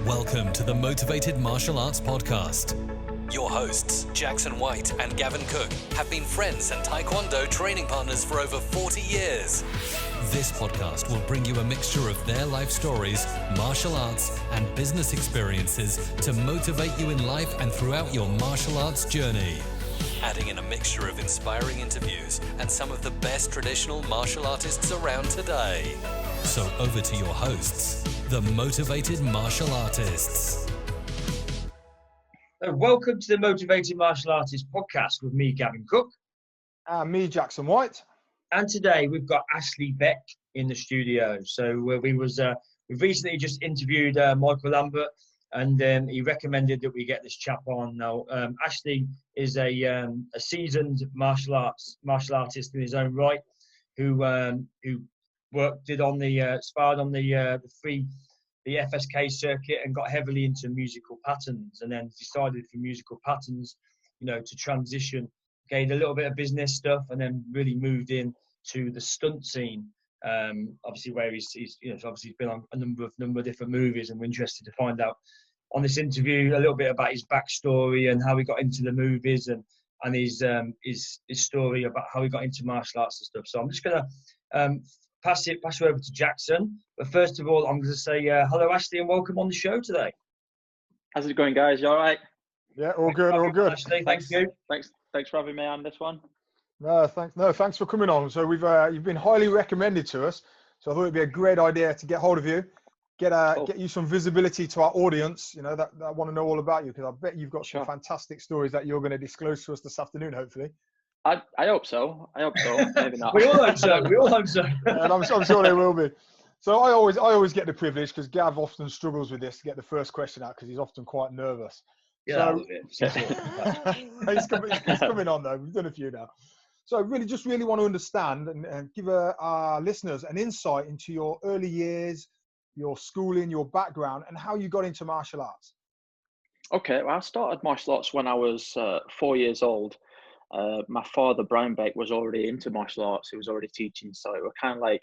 Welcome to the Motivated Martial Arts Podcast. Your hosts, Jackson White and Gavin Cook, have been friends and Taekwondo training partners for over 40 years. This podcast will bring you a mixture of their life stories, martial arts, and business experiences to motivate you in life and throughout your martial arts journey. Adding in a mixture of inspiring interviews and some of the best traditional martial artists around today. So over to your hosts, the Motivated Martial Artists. Welcome to the Motivated Martial Artists podcast with me, Gavin Cook. And me, Jackson White. And today we've got Ashley Beck in the studio. So we've recently just interviewed Michael Lambert, and he recommended that we get this chap on. Now, Ashley is a seasoned martial artist in his own right, who sparred on the FSK circuit and got heavily into musical patterns, and then decided from musical patterns, to transition, gained a little bit of business stuff, and then really moved in to the stunt scene. Obviously, where he's been on a number of different movies, and we're interested to find out on this interview a little bit about his backstory and how he got into the movies and his story about how he got into martial arts and stuff. So I'm just gonna pass you over to Jackson. But first of all, I'm going to say hello, Ashley, and welcome on the show today. How's it going, guys? You all right? Yeah, all good, all good. Ashley, thank you. Thanks for having me on this one. No, thanks for coming on. So you've been highly recommended to us. So I thought it'd be a great idea to get hold of you, get you some visibility to our audience. That want to know all about you, because I bet you've got some fantastic stories that you're going to disclose to us this afternoon, hopefully. I hope so. Maybe not. We all hope so. And I'm sure they will be. So I always get the privilege, because Gav often struggles with this, to get the first question out, because he's often quite nervous. Yeah, so, he's coming on though. We've done a few now. So really want to understand and give our listeners an insight into your early years, your schooling, your background, and how you got into martial arts. Okay, well, I started martial arts when I was 4 years old. My father, Brian Beck, was already into martial arts. He was already teaching, so it was I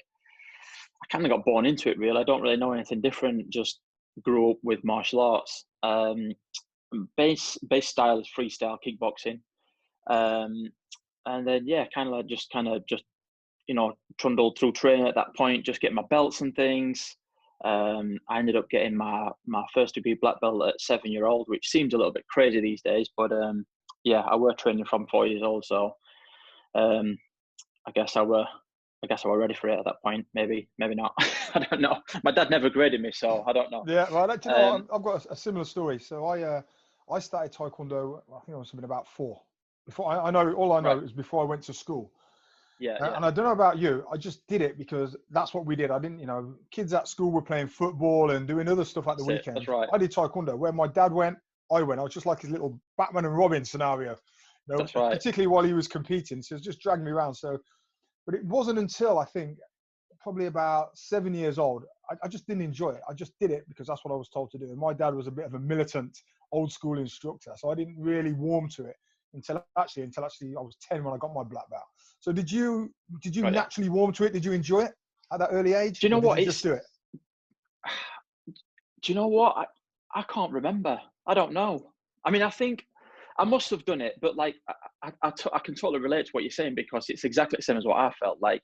kind of got born into it, really. I don't really know anything different, just grew up with martial arts. Base style is freestyle kickboxing. And then, just trundled through training at that point, just getting my belts and things. I ended up getting my first degree black belt at 7-year-old, which seems a little bit crazy these days, but I were training from 4 years old, so I guess I were ready for it at that point. Maybe not. I don't know. My dad never graded me, so I don't know. Yeah, well, I've got a similar story. So I started Taekwondo, I think I was something about 4. Before I know it was before I went to school. Yeah. And I don't know about you, I just did it because that's what we did. I didn't, kids at school were playing football and doing other stuff at the weekend. That's right. I did Taekwondo. Where my dad went, I went. I was just like his little Batman and Robin scenario. That's right. Particularly while he was competing. So it was just dragging me around. But it wasn't until I think probably about 7 years old, I just didn't enjoy it. I just did it because that's what I was told to do. And my dad was a bit of a militant, old school instructor. So I didn't really warm to it until actually I was 10 when I got my black belt. So did you naturally warm to it? Did you enjoy it at that early age? Do you know what? Just do it. Do you know what? I can't remember. I don't know. I mean, I think I must have done it, but I can totally relate to what you're saying, because it's exactly the same as what I felt. Like,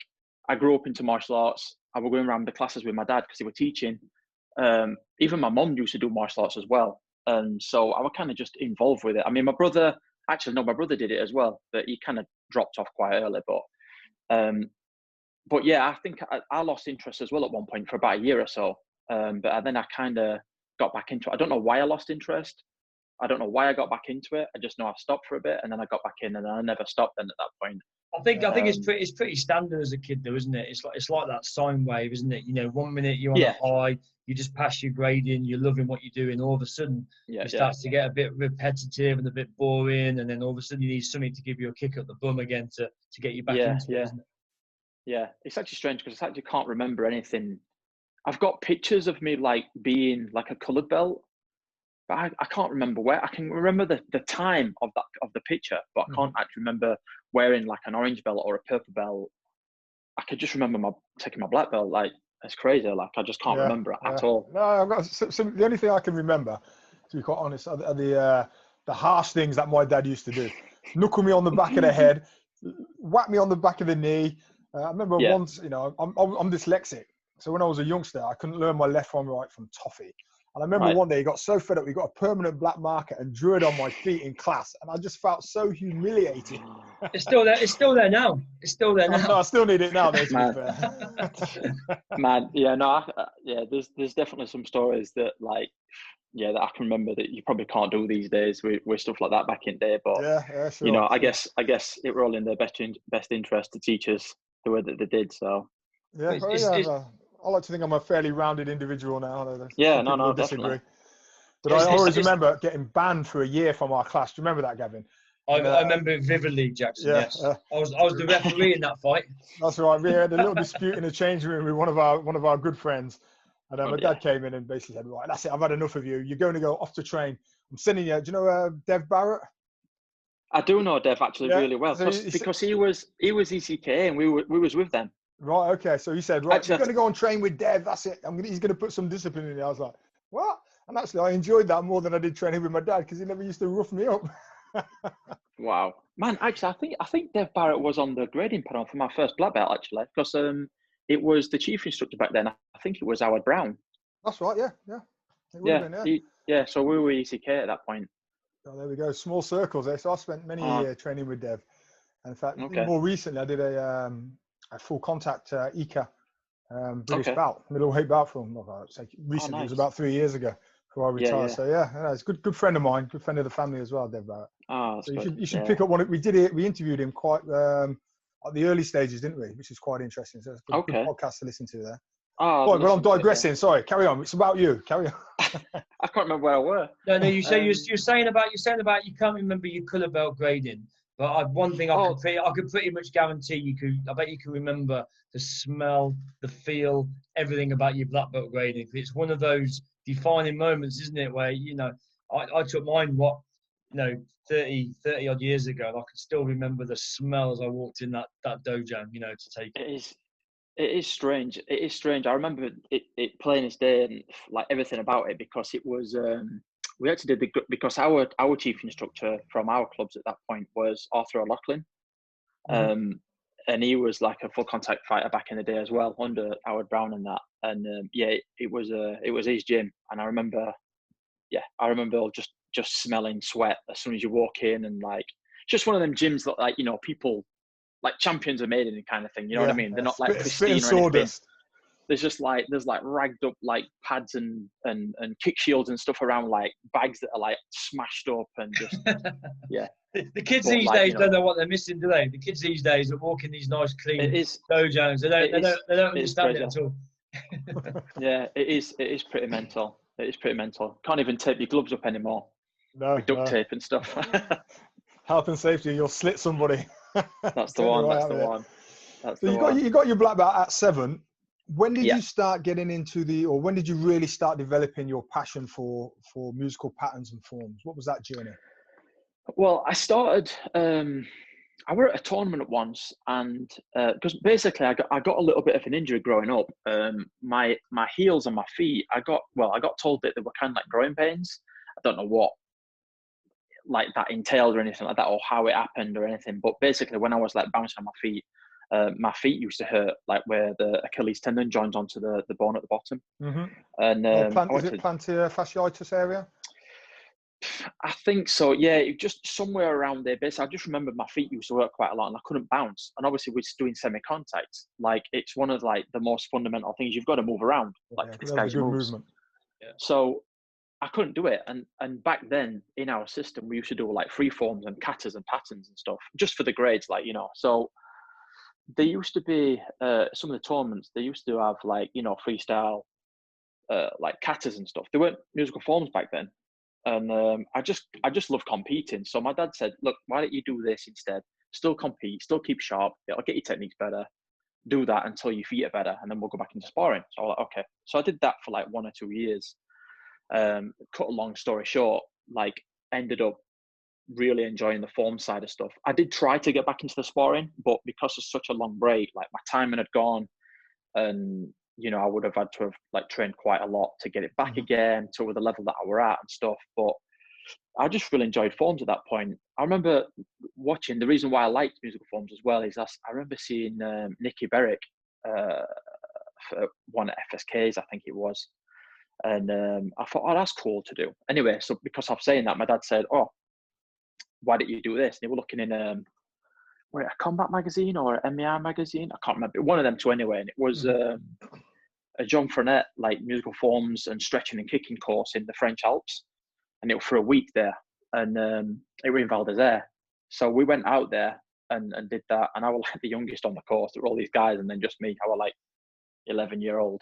I grew up into martial arts. I was going around the classes with my dad because he was teaching. Even my mum used to do martial arts as well. And so I was kind of just involved with it. I mean, my brother did it as well, but he kind of dropped off quite early. But yeah, I think I lost interest as well at one point for about a year or so. But then I kind of got back into it. I don't know why I lost interest. I don't know why I got back into it. I just know I stopped for a bit, and then I got back in, and I never stopped then at that point. I think it's pretty standard as a kid, though, isn't it? It's like that sine wave, isn't it? 1 minute you're on a high, you just pass your grading, you're loving what you're doing. All of a sudden, it starts to get a bit repetitive and a bit boring, and then all of a sudden you need something to give you a kick up the bum again to get you back into it, isn't it? Yeah, it's actually strange because I actually can't remember anything. I've got pictures of me being like a coloured belt, but I can't remember where. I can remember the time of the picture, but I can't actually remember wearing like an orange belt or a purple belt. I could just remember taking my black belt. It's crazy. Like, I just can't remember it at all. No, I've got the only thing I can remember, to be quite honest, are the harsh things that my dad used to do. Knuckle me on the back of the head, whack me on the back of the knee. I remember once, you know, I'm dyslexic. So when I was a youngster, I couldn't learn my left from right from toffee. And I remember one day he got so fed up, he got a permanent black marker and drew it on my feet in class. And I just felt so humiliated. It's still there. It's still there now. It's still there now. No, I still need it now, though, to be fair. Man, yeah, no, there's definitely some stories that, like, yeah, that I can remember that you probably can't do these days with stuff like that back in the day. But yeah, sure. You know, I guess it were all in their best interest to teach us the way that they did. So yeah, I like to think I'm a fairly rounded individual now. Yeah, no, definitely. But I always remember getting banned for a year from our class. Do you remember that, Gavin? I remember it vividly, Jackson. Yeah, yes, I was the referee in that fight. That's right. We had a little dispute in the changing room with one of our good friends, and my dad came in and basically said, "Right, that's it. I've had enough of you. You're going to go off to train. I'm sending you." Do you know Dev Barrett? I do know Dev actually really well, because he was ECK and we was with them. Right. Okay. So he said, "Right, you're going to go and train with Dev. That's it. He's going to put some discipline in you." I was like, "What?" And actually, I enjoyed that more than I did training with my dad because he never used to rough me up. Wow, man! Actually, I think Dev Barrett was on the grading panel for my first black belt actually, because it was the chief instructor back then. I think it was Howard Brown. That's right. Yeah. So we were ECK at that point. Oh, there we go. Small circles. So I spent many years training with Dev, and in fact, more recently, I did a full contact ECA British bout, middleweight bout for him. Recently, it was about 3 years ago before I retired. So it's a good friend of mine, good friend of the family as well, Dev Barrett. So you should pick up one. We interviewed him quite at the early stages, didn't we? Which is quite interesting. So it's a good podcast to listen to there. But I'm digressing. Sorry, carry on. It's about you. Carry on. I can't remember where I were. No. You say you're saying about you can't remember your colour belt grading. But one thing I could pretty much guarantee you could. I bet you can remember the smell, the feel, everything about your black belt grading. It's one of those defining moments, isn't it? Where I took mine 30 odd years ago, and I can still remember the smell as I walked in that dojo. To take it. It is strange. It is strange. I remember it plain as day and like everything about it, because it was. We actually did because our chief instructor from our clubs at that point was Arthur O'Loughlin, and he was like a full contact fighter back in the day as well under Howard Brown and that. And it was his gym, and I remember just smelling sweat as soon as you walk in, and like just one of them gyms that like people like champions are made in kind of thing. You know what I mean? They're not like pristine or anything. There's ragged up like pads and kick shields and stuff around, like bags that are like smashed up and just The kids these days don't know what they're missing, do they? The kids these days are walking these nice clean dojos. They don't understand it at all. Yeah, it is pretty mental. It is pretty mental. Can't even tape your gloves up anymore. No, with duct tape and stuff. Health and safety, you'll slit somebody. That's the one. That's the one. So you got your black belt at 7. When did you start getting into when did you really start developing your passion for musical patterns and forms? What was that journey? Well, I started. I were at a tournament once, and because basically I got a little bit of an injury growing up. My heels and my feet. I got told that they were kind of like growing pains. I don't know what like that entailed or anything like that, or how it happened or anything. But basically, when I was like bouncing on my feet used to hurt, like where the Achilles tendon joins onto the bone at the bottom. And is it plantar fasciitis area? I think so. Yeah, just somewhere around there. Basically, I just remember my feet used to hurt quite a lot, and I couldn't bounce. And obviously, we're doing semi-contact. Like it's one of like the most fundamental things. You've got to move around. Like this guy's movement. Yeah. So I couldn't do it. And back then in our system, we used to do like free forms and katas and patterns and stuff just for the grades, like So there used to be some of the tournaments. They used to have like freestyle, like katas and stuff. There weren't musical forms back then. And I just love competing. So my dad said, look, why don't you do this instead? Still compete, still keep sharp. It'll get your techniques better. Do that until your feet are better, and then we'll go back into sparring. So I was like, okay. So I did that for like 1 or 2 years. Cut a long story short, like ended up really enjoying the form side of stuff. I did try to get back into the sparring, but because of such a long break, like my timing had gone, and I would have had to have like trained quite a lot to get it back again to the level that I were at and stuff. But I just really enjoyed forms at that point. I remember watching, the reason why I liked musical forms as well is I remember seeing Nicky Berwick for one at FSK's, I think it was. And I thought, oh, that's cool to do. Anyway, so because I'm saying that, my dad said, oh, why don't you do this? And they were looking in a Combat magazine or an MEI magazine. I can't remember. One of them two anyway. And it was a John Frenette, like musical forms and stretching and kicking course in the French Alps. And it was for a week there. And it was in Val d'Isère. So we went out there and did that. And I was like the youngest on the course. There were all these guys and then just me. I was like 11-year-old.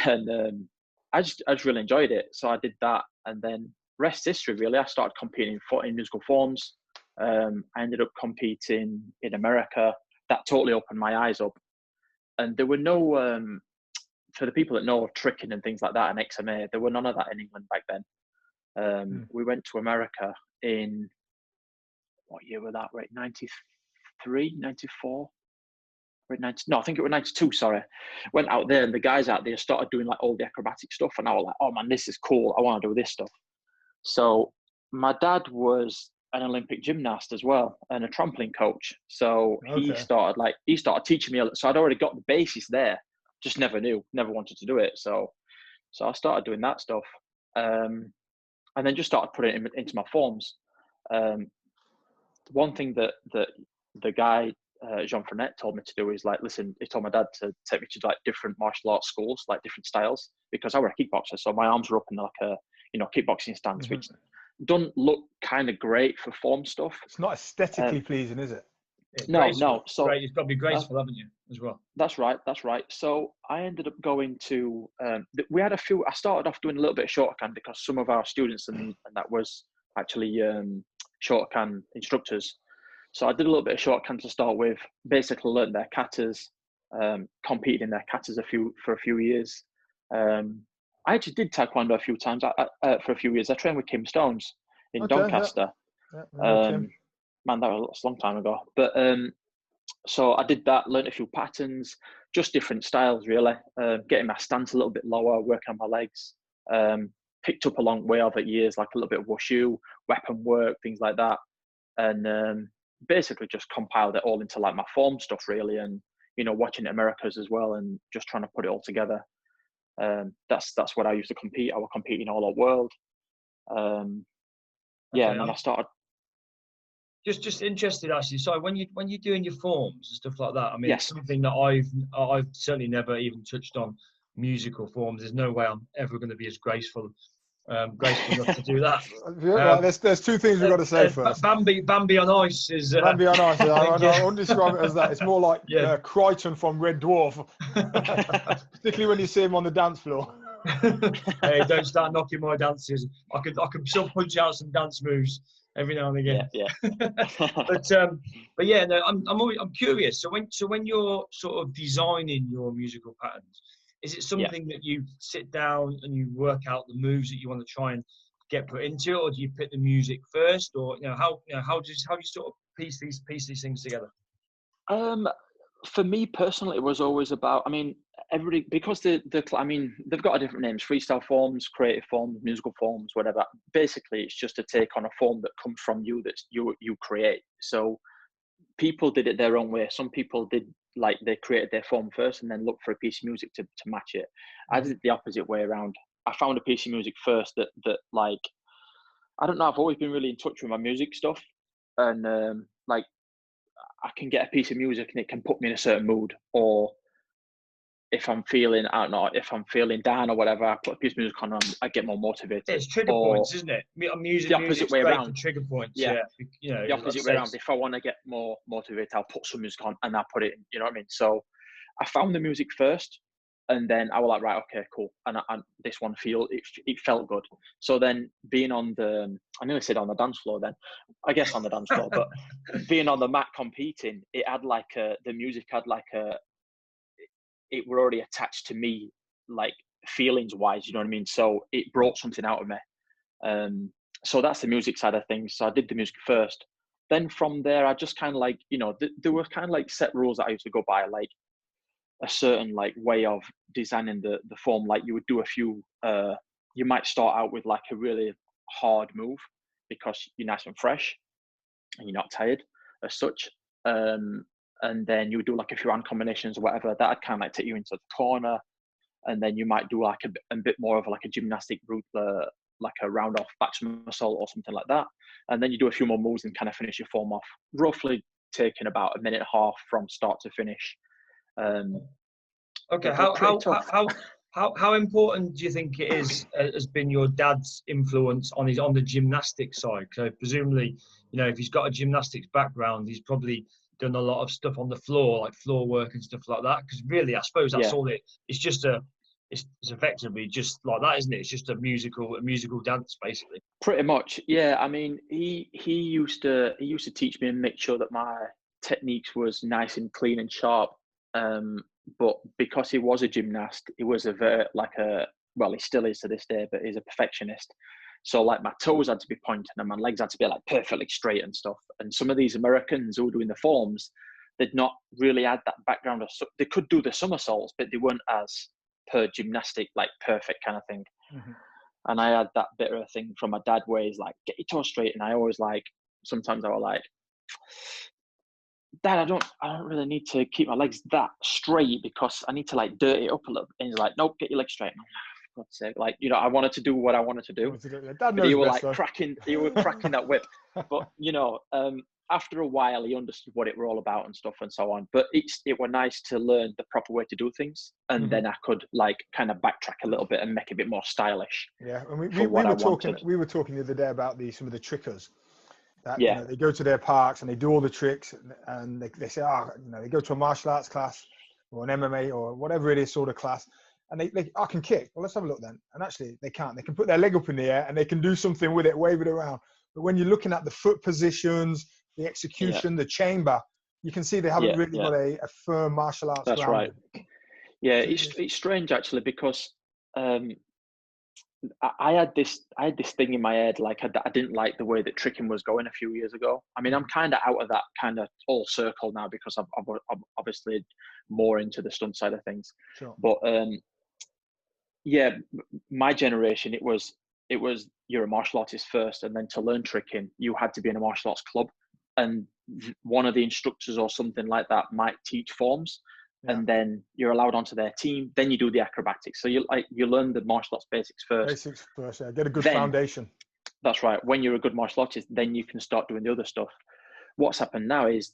And I just really enjoyed it. So I did that. And then rest history, really. I started competing in musical forms. I ended up competing in America. That totally opened my eyes up. And there were no, for the people that know of tricking and things like that and XMA, there were none of that in England back then. We went to America in, what year was that? Right, 93, 94? No, I think it was 92, sorry. Went out there and the guys out there started doing like all the acrobatic stuff. And I was like, oh man, this is cool. I want to do this stuff. So my dad was an Olympic gymnast as well and a trampoline coach. So he started teaching me. So I'd already got the basis there, just never wanted to do it. So I started doing that stuff. And then just started putting it into my forms. One thing that the guy, Jean Frenette, told me to do is like, listen, he told my dad to take me to like different martial arts schools, like different styles, because I were a kickboxer. So my arms were up in like a, kickboxing stance, which don't look kind of great for form stuff. It's not aesthetically pleasing, is it? No. So it's got to be graceful, haven't you, as well? That's right. So I ended up going to, we had a few, I started off doing a little bit of shorthand because some of our students, and that was actually shorthand instructors. So I did a little bit of shorthand to start with, basically learned their katas, competed in their katas for a few years. I actually did taekwondo a few times for a few years. I trained with Kim Stones in Doncaster. Man, that was a long time ago. But so I did that, learned a few patterns, just different styles really, getting my stance a little bit lower, working on my legs. Picked up a long way over years, like a little bit of wushu, weapon work, things like that. And basically just compiled it all into like my form stuff really, and watching Americas as well and just trying to put it all together. That's what I used to compete. I was competing all over the world. And then I started. Just interested, actually. So when you're doing your forms and stuff like that, I mean, yes. It's something that I've certainly never even touched on musical forms. There's no way I'm ever going to be as graceful enough to do that. There's two things we've got to say first. Bambi on ice is Bambi on ice. I wouldn't describe it as that. It's more like Crichton from Red Dwarf, particularly when you see him on the dance floor. Hey, don't start knocking my dances. I could still punch out some dance moves every now and again. Yeah. but yeah, no, I'm curious. So when you're sort of designing your musical patterns, is it something that you sit down and you work out the moves that you want to try and get put into it, or do you pick the music first, or how do you sort of piece these things together? For me personally, it was always about, I mean, everybody, because they've got a different names: freestyle forms, creative forms, musical forms, whatever. Basically, it's just a take on a form that comes from you, that you create. So people did it their own way. Some people did, like, they created their form first and then looked for a piece of music to match it. I did it the opposite way around. I found a piece of music first that like, I don't know, I've always been really in touch with my music stuff, and like, I can get a piece of music and it can put me in a certain mood, or if I'm feeling, I don't know, if I'm feeling down or whatever, I put a piece of music on and I get more motivated. It's trigger points, isn't it? Music, the opposite way around. Trigger points, the opposite way around. If I want to get more motivated, I'll put some music on and I'll put it in, you know what I mean? So I found the music first, and then I was like, right, okay, cool. And this one it felt good. So then being on I nearly said on the dance floor then, I guess on the dance floor, but being on the mat competing, it had like the music had like it were already attached to me, like feelings wise, you know what I mean? So it brought something out of me. So that's the music side of things. So I did the music first. Then from there, I just kind of like, there were kind of like set rules that I used to go by. Like, a certain like way of designing the form. Like you would do a few, you might start out with like a really hard move because you're nice and fresh and you're not tired as such. And then you would do like a few hand combinations or whatever. That'd kind of like take you into the corner. And then you might do like a bit more of like a gymnastic route, like a round off back somersault or something like that. And then you do a few more moves and kind of finish your form off, roughly taking about a minute and a half from start to finish. Okay, how important do you think it is has been your dad's influence on the gymnastics side? So presumably, you know, if he's got a gymnastics background, he's probably done a lot of stuff on the floor, like floor work and stuff like that. Because really, I suppose that's all it's just it's effectively just like that, isn't it? It's just a musical dance, basically. Pretty much, yeah. I mean, he used to teach me and make sure that my techniques was nice and clean and sharp. But because he was a gymnast, he was he still is to this day, but he's a perfectionist. So like my toes had to be pointing and my legs had to be like perfectly straight and stuff. And some of these Americans who were doing the forms, they'd not really had that background. They could do the somersaults, but they weren't as per gymnastic, like perfect kind of thing. Mm-hmm. And I had that bit of a thing from my dad where he's like, get your toes straight. And I always sometimes I was like, Dad, I don't really need to keep my legs that straight because I need to like dirty it up a little. And he's like, nope, get your legs straight. And I'm like, for God's sake, like, you know, I wanted to do what I wanted to do. Dad But he knows was best, like cracking that whip. But you know, after a while, he understood what it were all about and stuff and so on. But it were nice to learn the proper way to do things, and then I could like kind of backtrack a little bit and make it a bit more stylish. Yeah, and we were talking the other day about some of the trickers. That, you know, they go to their parks and they do all the tricks, and they say, you know, they go to a martial arts class or an MMA or whatever it is sort of class, and I can kick. Well, let's have a look then. And actually, they can't. They can put their leg up in the air and they can do something with it, wave it around. But when you're looking at the foot positions, the execution, the chamber, you can see they haven't really got a firm martial arts. That's right. Yeah, it's strange actually because I had this thing in my head, like I didn't like the way that tricking was going a few years ago. I mean, I'm kind of out of that kind of whole circle now because I'm obviously more into the stunt side of things. Sure. But my generation, it was you're a martial artist first, and then to learn tricking, you had to be in a martial arts club, and one of the instructors or something like that might teach forms. And then you're allowed onto their team. Then you do the acrobatics. So you learn the martial arts basics first. Get a good foundation. That's right. When you're a good martial artist, then you can start doing the other stuff. What's happened now is,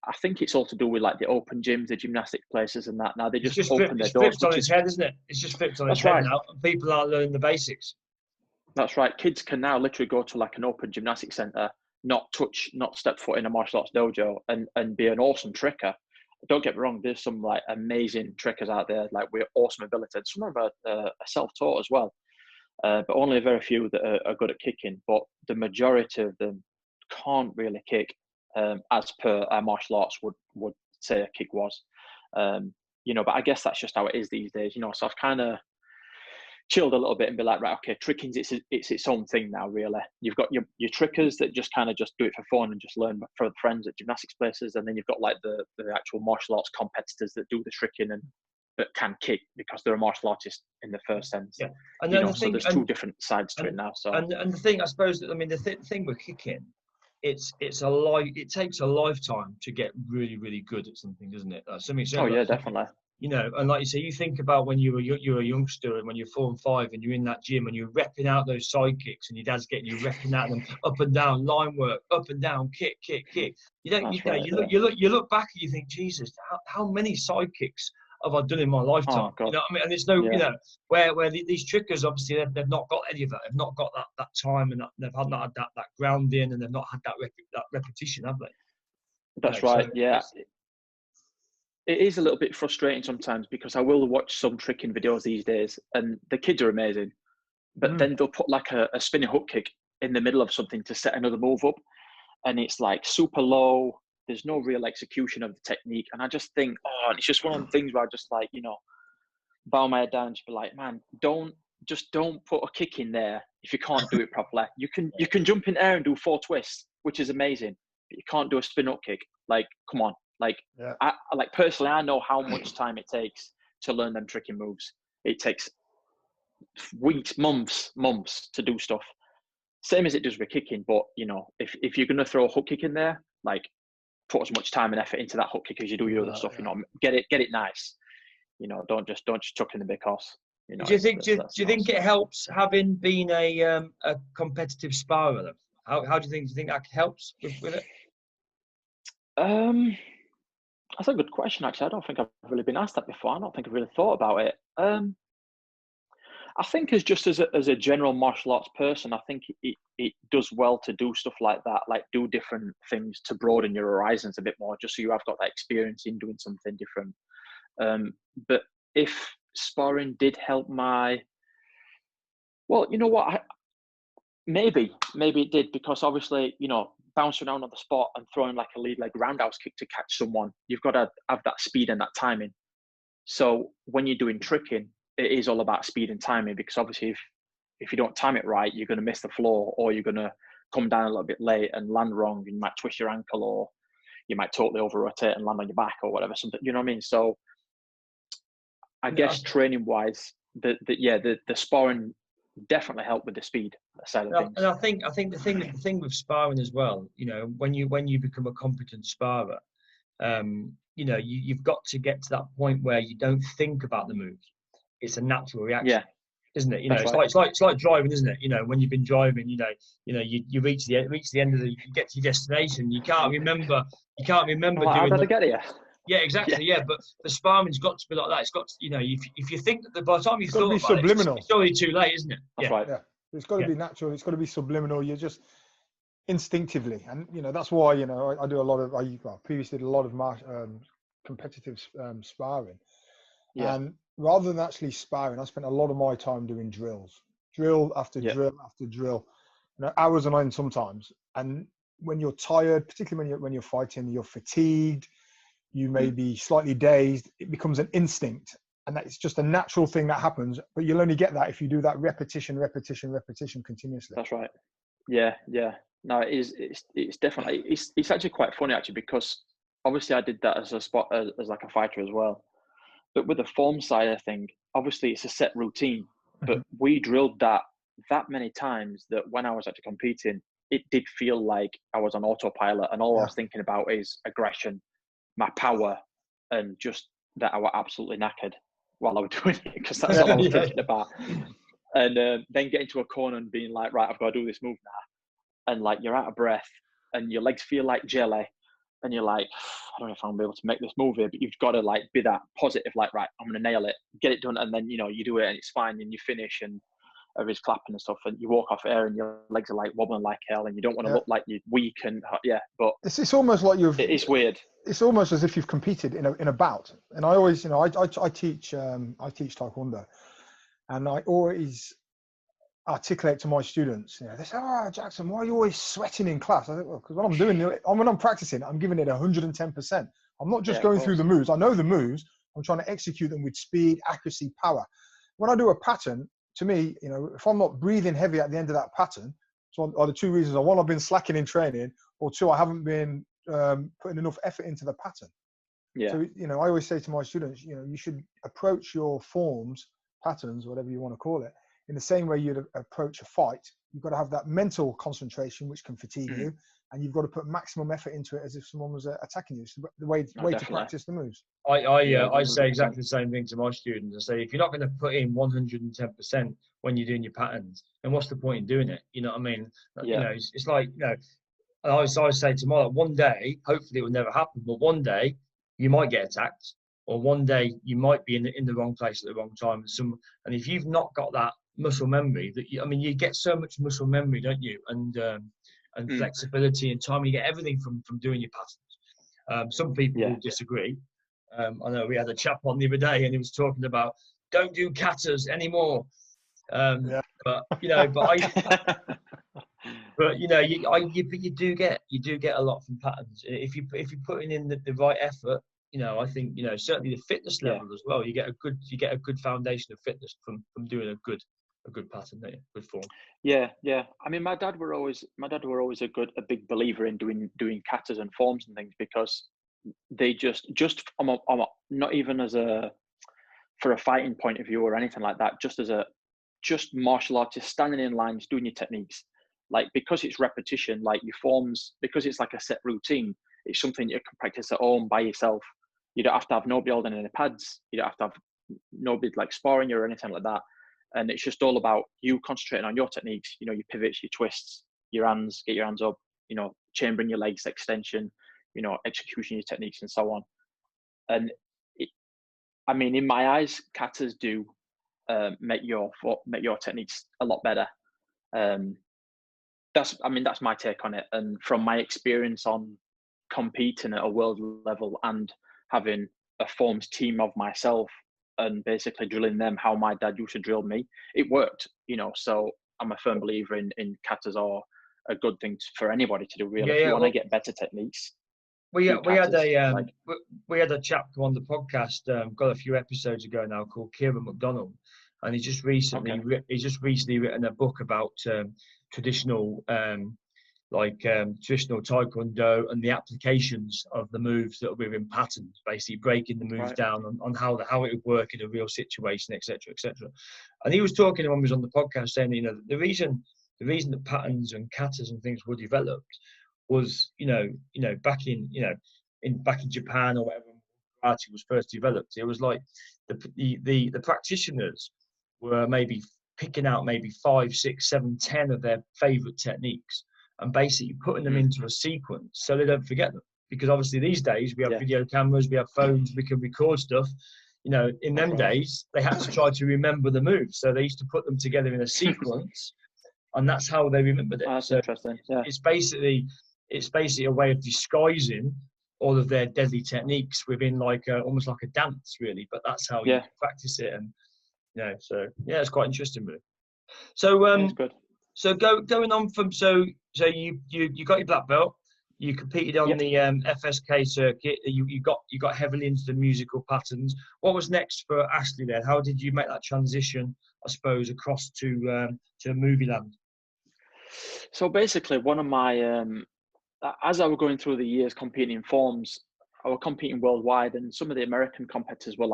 I think it's all to do with like the open gyms, the gymnastic places, and that. Now they just open their doors. It's flipped on its head, isn't it? It's just flipped on its head now. And people aren't learning the basics. That's right. Kids can now literally go to like an open gymnastic center, not step foot in a martial arts dojo, and be an awesome tricker. Don't get me wrong, there's some like amazing trickers out there, like with awesome ability. Some of them are self-taught as well, but only a very few that are good at kicking. But the majority of them can't really kick as per our martial arts would say a kick was. You know, but I guess that's just how it is these days, you know. So I've kind of chilled a little bit and be like, right, okay, tricking's it's its own thing now, really. You've got your trickers that just kind of just do it for fun and just learn for friends at gymnastics places, and then you've got like the actual martial arts competitors that do the tricking and that can kick because they're a martial artist in the first sense. Yeah, and then so there's two different sides to it now. So and the thing, I suppose, that I mean, the thing with kicking, it takes a lifetime to get really, really good at something, doesn't it? Something. Oh yeah, definitely. You know, and like you say, you think about when you're a youngster and when you're 4 and 5 and you're in that gym and you're repping out those side kicks and your dad's getting you repping out them up and down, line work, up and down, kick. You look back and you think, Jesus, how many side kicks have I done in my lifetime? Oh, you know what I mean? And it's no, you know, where these trickers, obviously, they've not got any of that. They've not got that time, and they've not had that grounding, and they've not had that repetition, have they? That's right. So, yeah. It is a little bit frustrating sometimes because I will watch some tricking videos these days and the kids are amazing, but then they'll put like a spinning hook kick in the middle of something to set another move up, and it's like super low. There's no real execution of the technique, and I just think, and it's just one of the things where I just like, you know, bow my head down and just be like, man, don't put a kick in there if you can't do it properly. You can jump in air and do 4 twists, which is amazing, but you can't do a spin up kick. Like, come on, Like, I like personally, I know how much time it takes to learn them tricking moves. It takes weeks, months to do stuff. Same as it does with kicking, but you know, if you're gonna throw a hook kick in there, like put as much time and effort into that hook kick as you do your other stuff. You know, get it nice. You know, don't just chuck in the big horse. You know, do you think it helps having been a competitive sparrer? How do you think that helps with it? That's a good question. Actually, I don't think I've really been asked that before. I don't think I've really thought about it. I think as a general martial arts person, I think it does well to do stuff like that, like do different things to broaden your horizons a bit more, just so you have got that experience in doing something different. But if sparring did help well, you know what? Maybe it did, because obviously, you know, bouncing around on the spot and throwing like a lead leg roundhouse kick to catch someone, you've got to have that speed and that timing. So when you're doing tricking, it is all about speed and timing, because obviously if you don't time it right, you're going to miss the floor, or you're going to come down a little bit late and land wrong, and you might twist your ankle, or you might totally over rotate and land on your back or whatever, something, you know what I mean? So I guess training wise, the sparring definitely helped with the speed side of things. And I think the thing with sparring as well, you know, when you become a competent sparrer, you know, you've got to get to that point where you don't think about the moves. It's a natural reaction, isn't it? You know, it's like driving, isn't it? You know, when you've been driving, you reach the end of you get to your destination, you can't remember How did I get here? Yeah, exactly. Yeah, but the sparring's got to be like that. It's got to, you know, if you think that by the time you've thought about subliminal. it's already too late, isn't it? That's right. Yeah, it's got to be natural. It's got to be subliminal. You're just instinctively, and you know that's why, you know, I do a lot of previously did a lot of competitive sparring, and rather than actually sparring, I spent a lot of my time doing drill after drill after drill, you know, hours on end sometimes. And when you're tired, particularly when you're fighting, you're fatigued, you may be slightly dazed, it becomes an instinct, and that's just a natural thing that happens. But you'll only get that if you do that repetition continuously. That's right. Yeah. No, it's definitely, it's actually quite funny actually, because obviously I did that as as like a fighter as well. But with the form side of thing, obviously it's a set routine, but we drilled that many times that when I was actually competing, it did feel like I was on autopilot, and all I was thinking about is aggression, my power, and just that I was absolutely knackered while I was doing it, because that's all I was thinking about. And then getting to a corner and being like, right, I've got to do this move now. And like, you're out of breath and your legs feel like jelly. And you're like, I don't know if I'm going to be able to make this move here, but you've got to like be that positive, like, right, I'm going to nail it, get it done. And then, you know, you do it and it's fine, and you finish and everybody's clapping and stuff, and you walk off air and your legs are like wobbling like hell, and you don't want to look like you're weak. And but it's almost like it's weird. It's almost as if you've competed in a bout. And I always, you know, I teach Taekwondo, and I always articulate to my students, you know, they say, "Oh, Jackson, why are you always sweating in class?" I think, well, because when I'm practicing, I'm giving it 110%. I'm not just going through the moves. I know the moves. I'm trying to execute them with speed, accuracy, power. When I do a pattern, to me, you know, if I'm not breathing heavy at the end of that pattern, so are the two reasons. One, I've been slacking in training, or two, I haven't been putting enough effort into the pattern. Yeah. So, you know, I always say to my students, you know, you should approach your forms, patterns, whatever you want to call it, in the same way you'd approach a fight. You've got to have that mental concentration, which can fatigue you, and you've got to put maximum effort into it as if someone was attacking you. So the way to practice the moves. I say exactly the same thing to my students. I say, if you're not going to put in 110% when you're doing your patterns, then what's the point in doing it? You know what I mean? You know, it's like, you know, I always say to them, one day, hopefully it will never happen, but one day you might get attacked, or one day you might be in the wrong place at the wrong time. And if you've not got that muscle memory, you get so much muscle memory, don't you? And flexibility and time. You get everything from doing your patterns. Some people will disagree. I know we had a chap on the other day, and he was talking about don't do katas anymore. But you know, you do get a lot from patterns if you're putting in the right effort. You know, I think, you know, certainly the fitness level as well. You get a good foundation of fitness from doing a good pattern, don't you? Good form. Yeah. I mean, my dad were always a big believer in doing katas and forms and things, because they just not even as for a fighting point of view or anything like that, just martial artists standing in lines, doing your techniques. Like, because it's repetition, like your forms, because it's like a set routine, it's something you can practice at home by yourself. You don't have to have nobody holding any pads. You don't have to have nobody like sparring you or anything like that. And it's just all about you concentrating on your techniques, your pivots, your twists, your hands, get your hands up, chambering your legs, extension, execution, your techniques, and so on. And in my eyes, katas do make your techniques a lot better. That's my take on it. And from my experience on competing at a world level and having a formed team of myself and basically drilling them how my dad used to drill me, it worked, so I'm a firm believer in katas are a good thing for anybody to do, really. If you want to get better techniques. We had a chap come on the podcast, got a few episodes ago now, called Kieran McDonald, and he's just recently written a book about traditional taekwondo and the applications of the moves that are within patterns, basically breaking the moves down on how it would work in a real situation, etc., etc. And he was talking when he was on the podcast, saying the reason that patterns and katas and things were developed was back in Japan or whatever karate was first developed. It was like the practitioners were maybe picking out maybe 5, 6, 7, 10 of their favorite techniques and basically putting them into a sequence so they don't forget them. Because obviously these days we have video cameras, we have phones, we can record stuff. In them days they had to try to remember the moves, so they used to put them together in a sequence, and that's how they remembered it. That's so interesting. Yeah. It's basically a way of disguising all of their deadly techniques within almost like a dance, really. But that's how you practice it, and it's quite interesting, really. So that's good. So going on from so you got your black belt, you competed on the FSK circuit. You got heavily into the musical patterns. What was next for Ashley then? How did you make that transition, I suppose, across to movie land? So basically, one of my as I was going through the years competing in forms, I was competing worldwide, and some of the American competitors were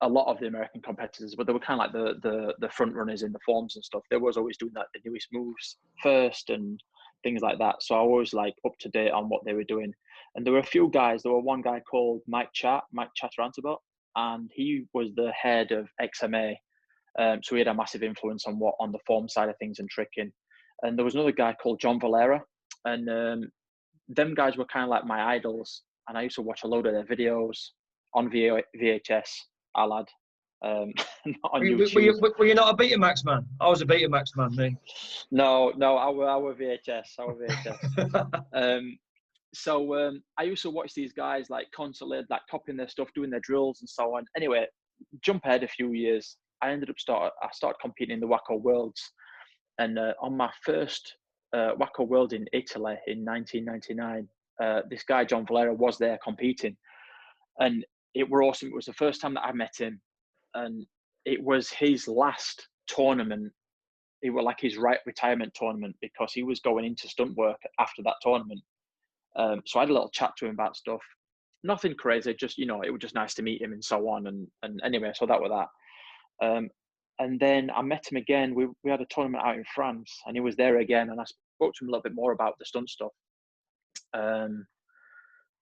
a lot of the American competitors, but they were kind of like the front runners in the forms and stuff. They was always doing the newest moves first and things like that. So I was up to date on what they were doing. And there were a few guys. There were one guy called Mike Chatterantabot, and he was the head of XMA. So he had a massive influence on the form side of things and tricking. And there was another guy called John Valera, and them guys were kind of like my idols. And I used to watch a load of their videos on VHS. Not on YouTube. Were you not a Betamax man? I was a Betamax man, me. No, I were VHS. So I used to watch these guys constantly, copying their stuff, doing their drills and so on. Anyway, jump ahead a few years. I started competing in the WACO Worlds, and on my first WACO World in Italy in 1999, this guy John Valera was there competing, and it were awesome. It was the first time that I met him, and it was his last tournament. It was like his retirement tournament, because he was going into stunt work after that tournament. So I had a little chat to him about stuff. Nothing crazy, just, it was just nice to meet him and so on. And anyway, so that was that. And then I met him again. We had a tournament out in France, and he was there again. And I spoke to him a little bit more about the stunt stuff.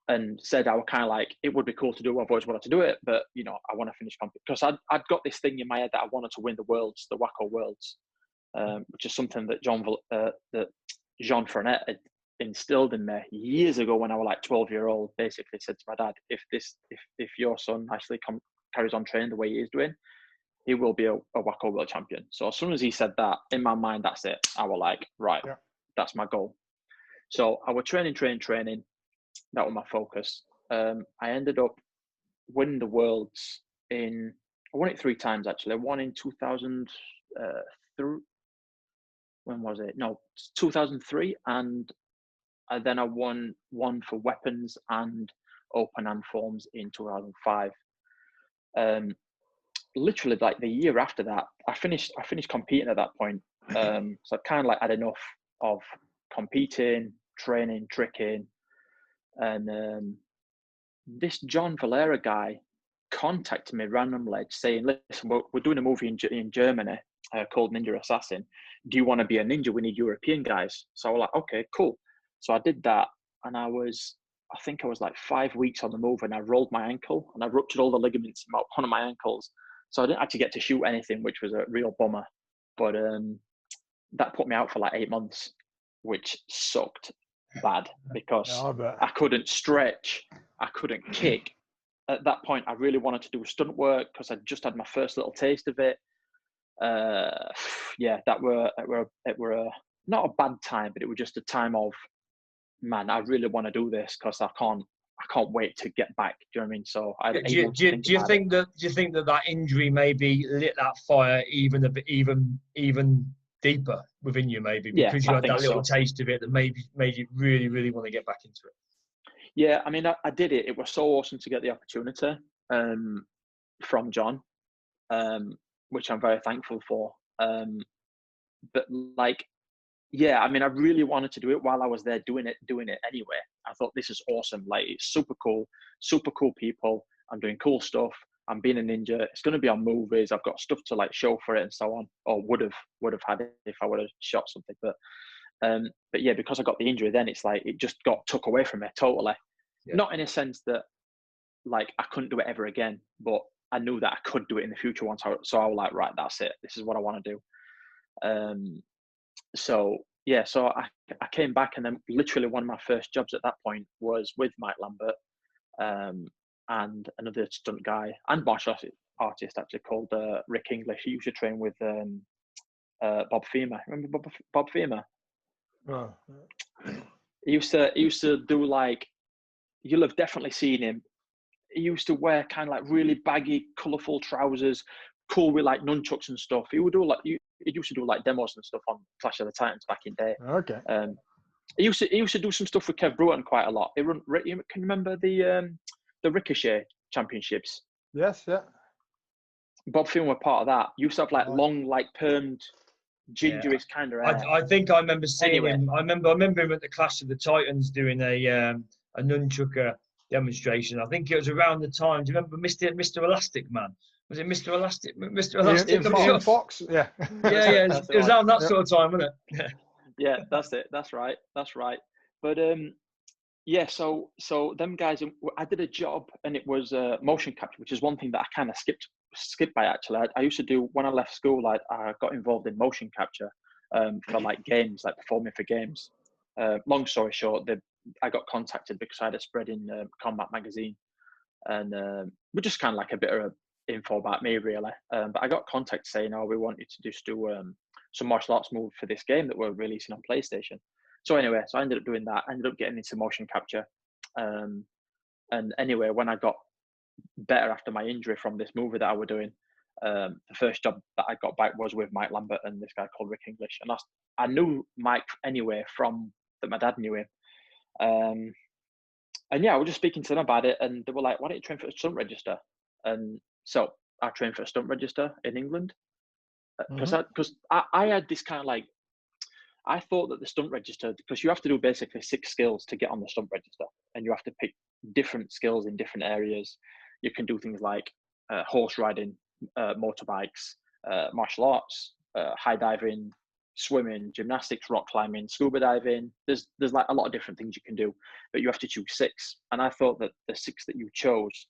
And said I was kind of it would be cool to do. I've always wanted to do it, but I want to finish competing, because I'd got this thing in my head that I wanted to win the worlds, the WACO Worlds, which is something that Jean Frenette had instilled in me years ago when I was 12-year-old. Basically said to my dad, if your son actually carries on training the way he is doing, he will be a WACO World Champion. So as soon as he said that, in my mind, that's it. I was that's my goal. So I was training. That was my focus. I ended up winning the Worlds I won it 3 times, actually. I won in 2003. When was it? No, 2003. And then I won one for weapons and open hand forms in 2005. Literally, the year after that, I finished competing at that point. So I kind of had enough of competing, training, tricking. And this John Valera guy contacted me randomly saying, listen, we're doing a movie in Germany called Ninja Assassin. Do you want to be a ninja? We need European guys. So I was like, okay, cool. So I did that, and I think I was like 5 weeks on the move, and I rolled my ankle and I ruptured all the ligaments in one of my ankles. So I didn't actually get to shoot anything, which was a real bummer. But that put me out for like 8 months, which sucked bad because I couldn't stretch, I couldn't kick. At that point, I really wanted to do stunt work because I just had my first little taste of it. Yeah, it were not a bad time, but it was just a time of, man, I really want to do this because I can't wait to get back. Do you know what I mean? So do you think that injury maybe lit that fire even a bit even deeper within you, maybe because you had that little taste of it that made you really, really want to get back into it? Yeah, I mean, I did it. It was so awesome to get the opportunity from John, which I'm very thankful for. But like, yeah, I mean, I really wanted to do it while I was there doing it anyway. I thought, this is awesome. Like, it's super cool people. I'm doing cool stuff. I'm being a ninja. It's going to be on movies. I've got stuff to like show for it and so on, or would have had it if I would have shot something. But yeah, because I got the injury, then it's like it just got took away from me totally. Yeah. Not in a sense that like I couldn't do it ever again, but I knew that I could do it in the future once. So I was like, right, that's it. This is what I want to do. So yeah, so I came back, and then literally one of my first jobs at that point was with Mike Lambert and another stunt guy and martial artist actually called Rick English. He used to train with Bob Fema. Remember Bob Fema? Oh. He used to do like, you'll have definitely seen him. He used to wear kind of like really baggy, colourful trousers, cool with like nunchucks and stuff. He would do like he used to do like demos and stuff on Clash of the Titans back in the day. Okay. He used to do some stuff with Kev Bruton quite a lot. Can you remember the Ricochet Championships? Yes, yeah. Bob Finn were part of that. He used to have like long, like permed, gingerish kind of hair. I think I remember seeing him. I remember him at the Clash of the Titans doing a nunchucker demonstration. I think it was around the time. Do you remember Mr. Elastic Man? Was it Mr. Elastic? Mr. Elastic? Ian Fox? Yeah. Yeah. It was around that sort of time, wasn't it? Yeah, that's it. That's right. But yeah, so them guys, I did a job, and it was motion capture, which is one thing that I kind of skipped by actually. I used to do, when I left school, like I got involved in motion capture for like games, like performing for games. Long story short, I got contacted because I had a spread in Combat Magazine, and we're just kind of like a bit of info about me really. But I got contacted saying, "Oh, we want you to just do some martial arts move for this game that we're releasing on PlayStation." So anyway, I ended up doing that. I ended up getting into motion capture. And anyway, when I got better after my injury from this movie that I was doing, the first job that I got back was with Mike Lambert and this guy called Rick English. And I knew Mike anyway from that my dad knew him. And yeah, I was just speaking to them about it, and they were like, "Why don't you train for a stunt register?" And so I trained for a stunt register in England because I had this kind of like, I thought that the stunt register, because you have to do basically 6 skills to get on the stunt register, and you have to pick different skills in different areas. You can do things like horse riding, motorbikes, martial arts, high diving, swimming, gymnastics, rock climbing, scuba diving. There's like a lot of different things you can do, but you have to choose 6. And I thought that the 6 that you chose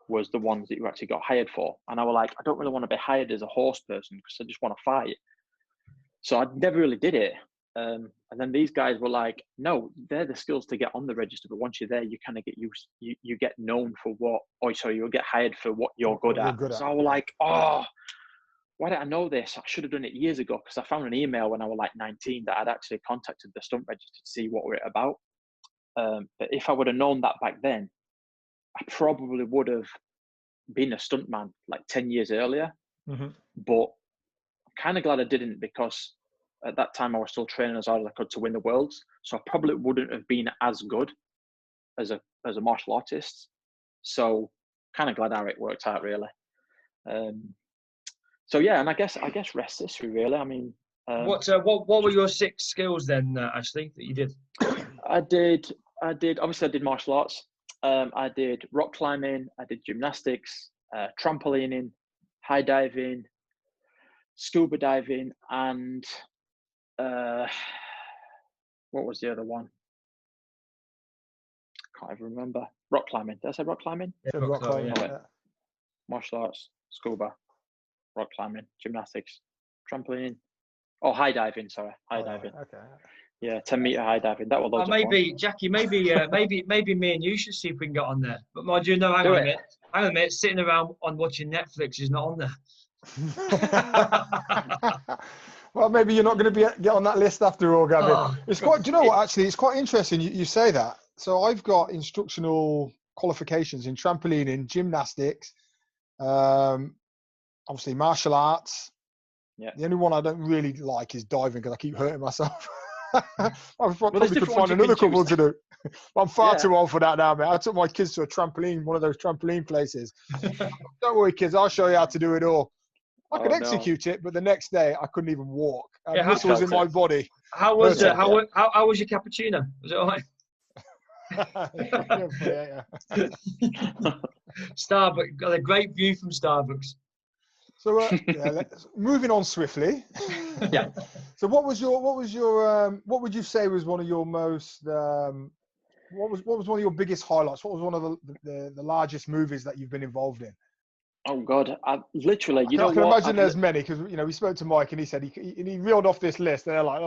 was the ones that you actually got hired for. And I was like, I don't really want to be hired as a horse person because I just want to fight. So I never really did it. And then these guys were like, no, they're the skills to get on the register, but once you're there, you kind of get used, you get known for you'll get hired for what you're good at. So I was like, oh, why did I know this? I should have done it years ago, because I found an email when I was like 19 that I'd actually contacted the stunt register to see what we're about. But if I would have known that back then, I probably would have been a stuntman like 10 years earlier. Mm-hmm. But I'm kind of glad I didn't, because at that time I was still training as hard as I could to win the worlds. So I probably wouldn't have been as good as a martial artist. So kind of glad how it worked out, really. So yeah, and I guess rest history, really. I mean, what were your 6 skills then, Ashley, that you did? I did I did martial arts. I did rock climbing, I did gymnastics, trampolining, high diving, scuba diving, and what was the other one? Can't even remember. Rock climbing. Did I say rock climbing? Yeah, rock climbing. Yeah. Martial arts, scuba, rock climbing, gymnastics, trampolining. Oh, high diving. Sorry, high diving. Okay. Yeah, 10-meter high diving. That was loads of fun. Jackie, maybe me and you should see if we can get on there. But mind you, no, hang on a minute. Sitting around on watching Netflix is not on there. Well, maybe you're not going to get on that list after all, Gavin. Do you know what? Actually, it's quite interesting. You say that. So I've got instructional qualifications in trampolining, gymnastics, obviously martial arts. Yeah. The only one I don't really like is diving because I keep hurting myself. I probably could different find another couple to do. I'm far Yeah. too old for that now, mate. I took my kids to a trampoline, one of those trampoline places. Don't worry, kids. I'll show you how to do it all. I could execute it, but the next day I couldn't even walk. I had muscles in my body. How was your cappuccino? Was it all right? Starbucks got a great view from Starbucks. So moving on swiftly. Yeah. So what would you say was one of your most what was one of your biggest highlights? What was one of the largest movies that you've been involved in? Oh God, I literally, I can imagine there's many because we spoke to Mike and he said he reeled off this list. They're like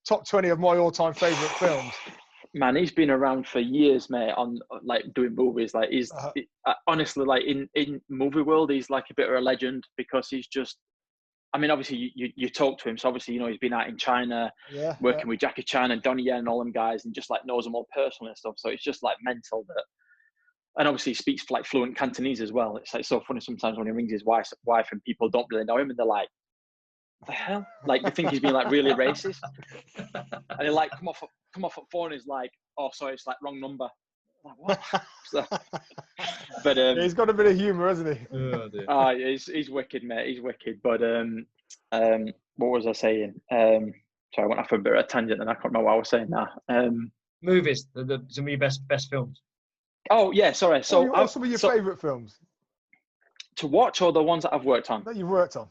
top 20 of my all-time favorite films. Man, he's been around for years, mate, on like doing movies. Like honestly, like in movie world, he's like a bit of a legend because he's just. I mean, obviously you talk to him, so obviously he's been out in China, working with Jackie Chan and Donnie Yen and all them guys, and just like knows them all personally and stuff. So it's just like mental that. And obviously he speaks like fluent Cantonese as well. It's like so funny sometimes when he rings his wife and people don't really know him and they're like, "What the hell?" Like they think he's being like really racist. And they like come off at phone. He's like, "Oh, sorry, it's like wrong number." I'm like, what? So, but he's got a bit of humour, hasn't he? Oh, he's wicked, mate. He's wicked. But what was I saying? Sorry, I went off a bit of a tangent and I can't remember what I was saying now. Movies, some of your best films. Oh yeah, sorry. So what's some of your favourite films to watch, or the ones that I've worked on? That you've worked on.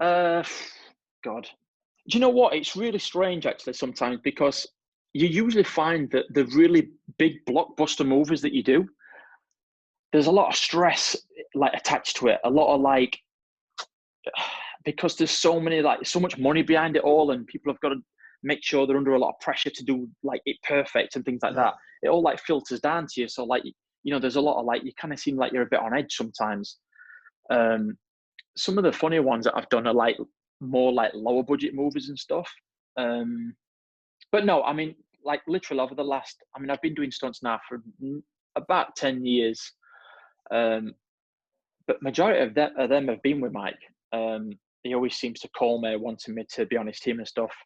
God, do you know what? It's really strange actually sometimes because you usually find that the really big blockbuster movies that you do, there's a lot of stress like attached to it. A lot of like because there's so much money behind it all, and people have got to make sure they're under a lot of pressure to do like it perfect and things like that. It all like filters down to you. So like, there's a lot of like, you kind of seem like you're a bit on edge sometimes. Some of the funny ones that I've done are like more like lower budget movies and stuff. But no, I mean, like literally over the last, I've been doing stunts now for about 10 years. But majority of them have been with Mike. He always seems to call me wanting me to be on his team and stuff,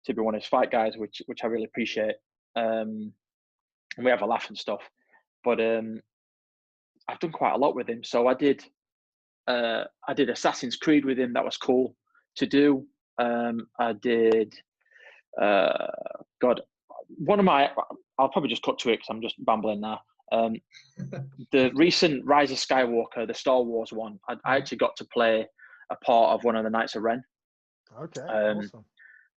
to be one of his fight guys, which I really appreciate. And we have a laugh and stuff. But I've done quite a lot with him. So I did Assassin's Creed with him. That was cool to do. I did one of my, I'll probably just cut to it because I'm just bambling now. The recent Rise of Skywalker, the Star Wars one, I actually got to play a part of one of the Knights of Ren. Okay, awesome.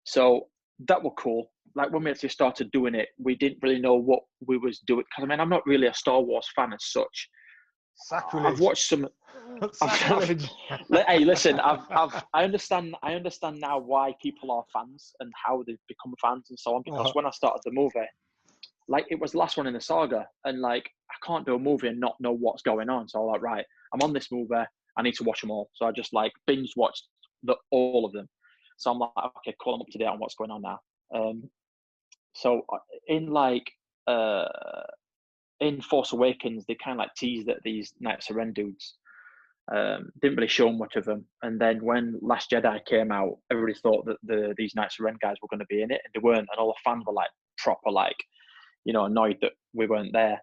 So that was cool. Like when we actually started doing it, we didn't really know what we was doing. Because I'm not really a Star Wars fan as such. Sacrilege. I've watched some. Sacrilege. Hey, listen. I understand now why people are fans and how they've become fans and so on. Because when I started the movie, like it was the last one in the saga, and like I can't do a movie and not know what's going on. So I'm like, right, I'm on this movie. I need to watch them all. So I just like binge watched all of them. So I'm like, okay, cool, I'm up to date on what's going on now. So in Force Awakens, they kind of like teased that these Knights of Ren dudes didn't really show much of them. And then when Last Jedi came out, everybody thought that these Knights of Ren guys were going to be in it, and they weren't. And all the fans were like proper like, annoyed that we weren't there.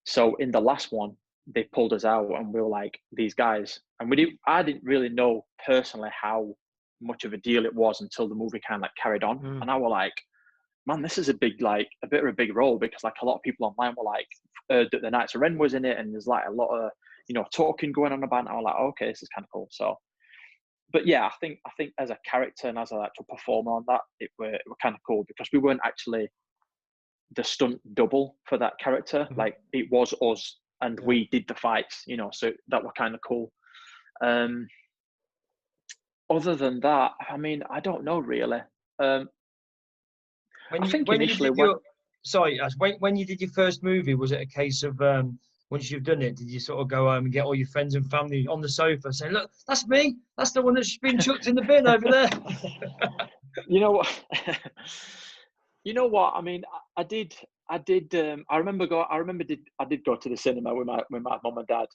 So in the last one, they pulled us out, and we were like these guys. And I didn't really know personally how much of a deal it was until the movie kind of like carried on. And I was like, man, this is a bit of a big role, because like a lot of people online were like, that the Knights of Ren was in it, and there's like a lot of, you know, talking going on about it. And I was like, okay, this is kind of cool. So, but yeah, I think as a character and as an actual performer on that, it were kind of cool, because we weren't actually the stunt double for that character. Mm-hmm. Like, it was us, and we did the fights, you know, so that were kind of cool. Other than that, I mean, I don't know really. When you did your first movie, was it a case of once you've done it, did you sort of go home and get all your friends and family on the sofa saying, "Look, that's me. That's the one that's been chucked in the bin over there"? You know what? You know what? I mean, I did. I did go to the cinema with my mum and dad,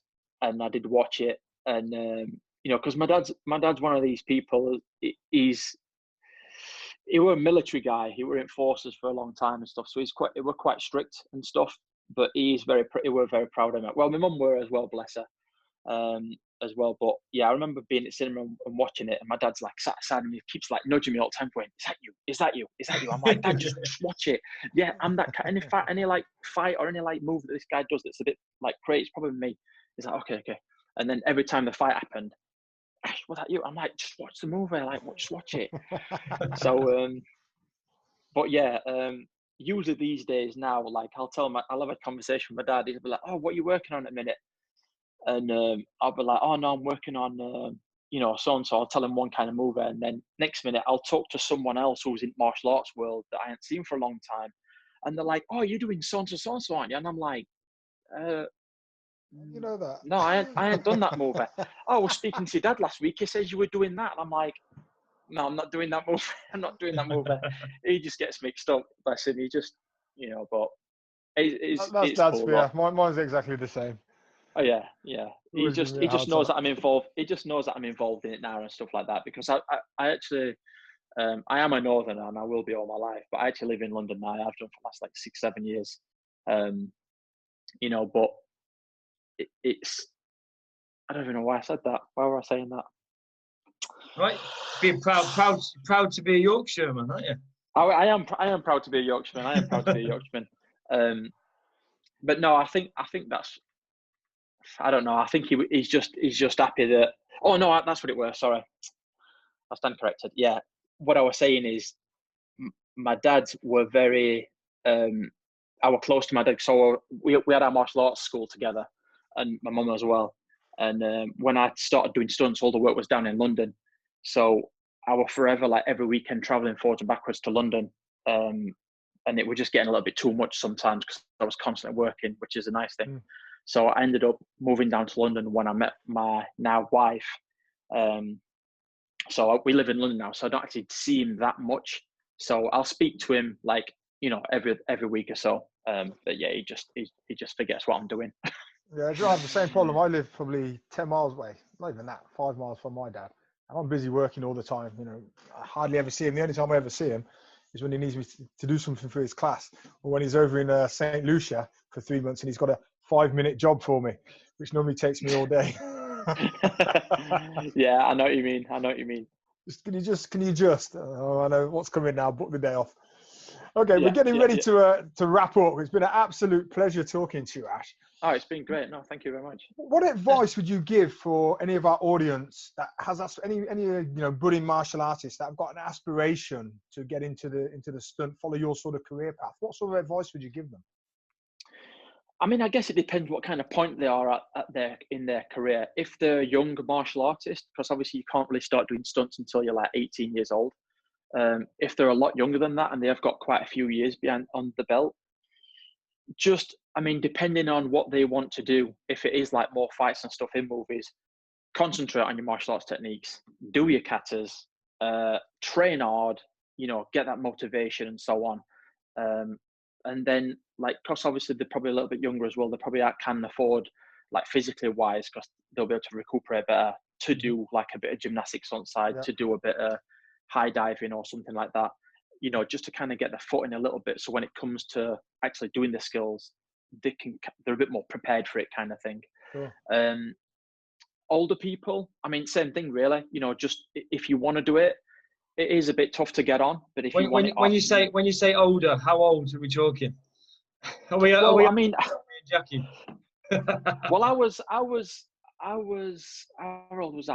and I did watch it. And you know, because my dad's one of these people. He was a military guy. He were in forces for a long time and stuff. So he were quite strict and stuff. But he were very proud of him. Well, my mum were as well, bless her, as well. But yeah, I remember being at cinema and watching it, and my dad's like sat aside and he keeps like nudging me all the time, going, "Is that you? Is that you? Is that you?" I'm like, "Dad, just watch it." Yeah, I'm that any like fight or any like move that this guy does that's a bit like crazy, it's probably me. He's like, okay. And then every time the fight happened, "Ash, was that you?" I'm like, "Just watch the movie, like just watch it." So, but yeah, usually these days now, like I'll have a conversation with my dad. He'll be like, "Oh, what are you working on at the minute?" And I'll be like, "Oh no, I'm working on you know, so and so." I'll tell him one kind of movie, and then next minute I'll talk to someone else who's in martial arts world that I haven't seen for a long time, and they're like, "Oh, you're doing so and so, aren't you?" And I'm like, You know that? "No, I ain't done that movie." "Oh, I was speaking to your dad last week. He says you were doing that." And I'm like, "No, I'm not doing that movie. I'm not doing that movie." He just gets mixed up. Bless him. He just, you know, but it's That's cool. fair. Mine's exactly the same. Oh yeah. He Always give just me a hard knows time. that I'm involved. He just knows that I'm involved in it now and stuff like that, because I actually I am a northerner, and I will be all my life. But I actually live in London now. I've done for the last like 6-7 years. You know, but it's I don't even know why I said that. Why were I saying that? Right, being proud to be a Yorkshireman, aren't you? I am proud to be a Yorkshireman. I am proud to be a Yorkshireman. But no, I think that's, I don't know. I think he's just happy that. Oh no, that's what it was. Sorry, I stand corrected. Yeah, what I was saying is, my dads were very. I was close to my dad, so we had our martial arts school together, and my mum as well. And when I started doing stunts, all the work was down in London, so I was forever like every weekend traveling forwards and backwards to London. And it was just getting a little bit too much sometimes, because I was constantly working, which is a nice thing. So I ended up moving down to London when I met my now wife. So we live in London now, so I don't actually see him that much. So I'll speak to him like, you know, every week or so. But yeah, he just forgets what I'm doing. Yeah, I have the same problem. I live probably 10 miles away, not even that, 5 miles from my dad. And I'm busy working all the time. You know, I hardly ever see him. The only time I ever see him is when he needs me to do something for his class, or when he's over in St. Lucia for 3 months and he's got a 5-minute job for me, which normally takes me all day. Yeah, I know what you mean. Can you just? Oh, I know what's coming now. Book the day off. Okay, we're getting ready to wrap up. It's been an absolute pleasure talking to you, Ash. Oh, it's been great. No, thank you very much. What advice would you give for any of our audience that has any you know, budding martial artists that have got an aspiration to get into the stunt, follow your sort of career path? What sort of advice would you give them? I mean, I guess it depends what kind of point they are in their career. If they're a young martial artist, because obviously you can't really start doing stunts until you're like 18 years old. If they're a lot younger than that and they've got quite a few years on the belt, I mean, depending on what they want to do, if it is like more fights and stuff in movies, concentrate on your martial arts techniques, do your katas, train hard, you know, get that motivation and so on. And then, like, because obviously they're probably a little bit younger as well, they probably can afford, like, physically wise, because they'll be able to recuperate better, to do like a bit of gymnastics on side, to do a bit of high diving or something like that, you know, just to kind of get their foot in a little bit. So when it comes to actually doing the skills, they're a bit more prepared for it, kind of thing. Older people, I mean, same thing really, you know, just if you want to do it, it is a bit tough to get on, but if you want it When off, you say older, how old are we talking? Are well, we I mean, Jackie? well, how old was I?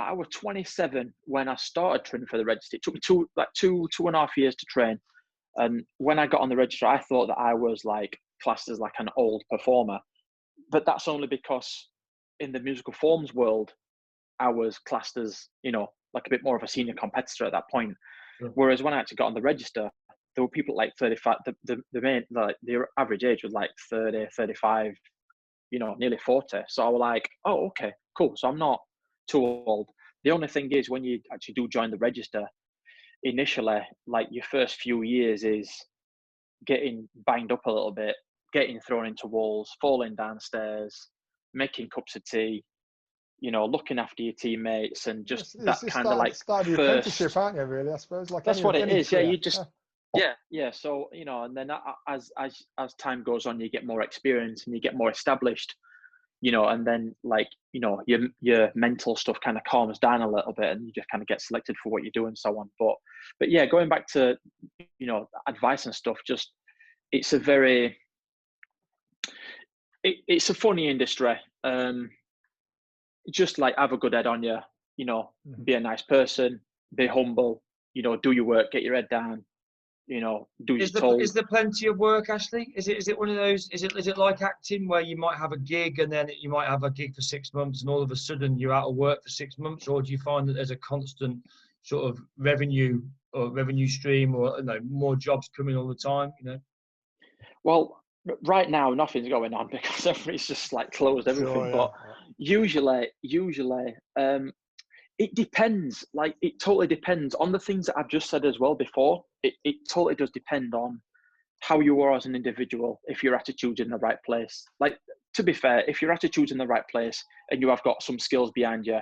I was 27 when I started training for the register. It took me two and a half years to train. And when I got on the register, I thought that I was like classed as like an old performer, but that's only because in the musical forms world, I was classed as, you know, like a bit more of a senior competitor at that point. Sure. Whereas when I actually got on the register, there were people like 35. The average age was like 30, 35, you know, nearly 40. So I was like, oh, okay, cool. So I'm not too old. The only thing is when you actually do join the register, initially, like your first few years is getting banged up a little bit, getting thrown into walls, falling downstairs, making cups of tea, you know, looking after your teammates, and just that It's kind of like start the apprenticeship, aren't you? Really, I suppose. Like that's what it any is. Yeah, career. you just yeah. So you know, and then as time goes on, you get more experience and you get more established. You know, and then like, you know, your mental stuff kind of calms down a little bit, and you just kind of get selected for what you do and so on. But yeah, going back to, you know, advice and stuff, just it's a very it's a funny industry. Just like have a good head on you, you know, be a nice person, be humble, you know, do your work, get your head down, you know, do your toll. Is there plenty of work, Ashley? Is it one of those? Is it like acting where you might have a gig and then you might have a gig for 6 months and all of a sudden you're out of work for 6 months, or do you find that there's a constant sort of revenue stream, or you know, more jobs coming all the time? You know. Well, right now nothing's going on because everybody's just like closed everything. Sure, yeah. But usually, it depends. Like it totally depends on the things that I've just said as well before. It totally does depend on how you are as an individual, if your attitude's in the right place. Like, to be fair, if your attitude's in the right place and you have got some skills behind you,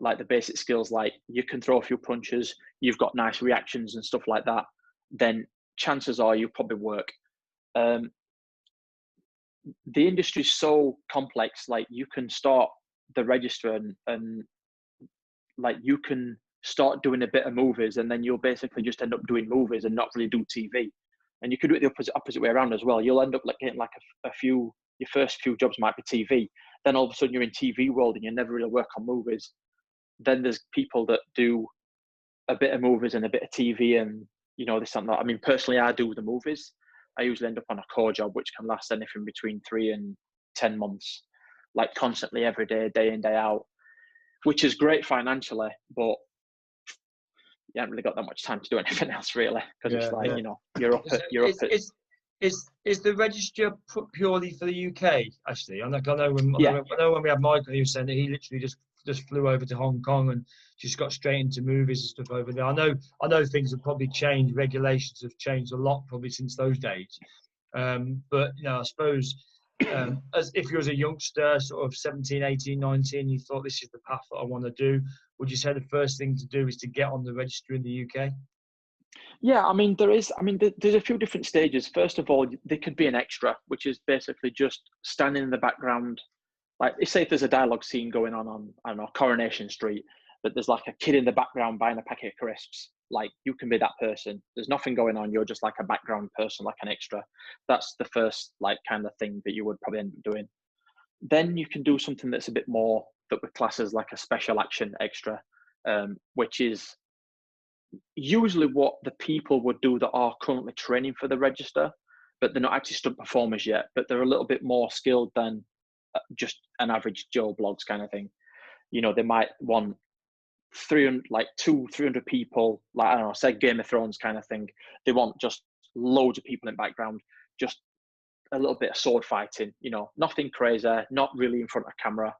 like the basic skills, like you can throw a few punches, you've got nice reactions and stuff like that, then chances are you probably work. The industry is so complex. Like you can start the register and like you can start doing a bit of movies and then you'll basically just end up doing movies and not really do TV. And you could do it the opposite way around as well. You'll end up like getting like your first few jobs might be TV. Then all of a sudden you're in TV world and you never really work on movies. Then there's people that do a bit of movies and a bit of TV and, you know, this and that. I mean, personally, I do the movies. I usually end up on a core job, which can last anything between 3 and 10 months, like constantly every day, day in, day out, which is great financially, but you haven't really got that much time to do anything else really, because it's like, you know, you're up at. Is the register purely for the UK, Ashley? I know when we had Michael, he was saying that he literally just flew over to Hong Kong and just got straight into movies and stuff over there. I know things have probably changed. Regulations have changed a lot probably since those days. But you know, I suppose as if you was a youngster, sort of 17, 18, 19, you thought this is the path that I want to do, would you say the first thing to do is to get on the register in the UK? Yeah, I mean, there's a few different stages. First of all, there could be an extra, which is basically just standing in the background. Like, say if there's a dialogue scene going on, I don't know, Coronation Street, but there's like a kid in the background buying a packet of crisps. Like, you can be that person. There's nothing going on. You're just like a background person, like an extra. That's the first, like, kind of thing that you would probably end up doing. Then you can do something that's a bit more, that we class as like a special action extra, which is usually what the people would do that are currently training for the register, but they're not actually stunt performers yet, but they're a little bit more skilled than just an average Joe Blogs kind of thing. You know, they might want 300 people, like, I don't know, say Game of Thrones kind of thing. They want just loads of people in background, just a little bit of sword fighting, you know, nothing crazy, not really in front of camera.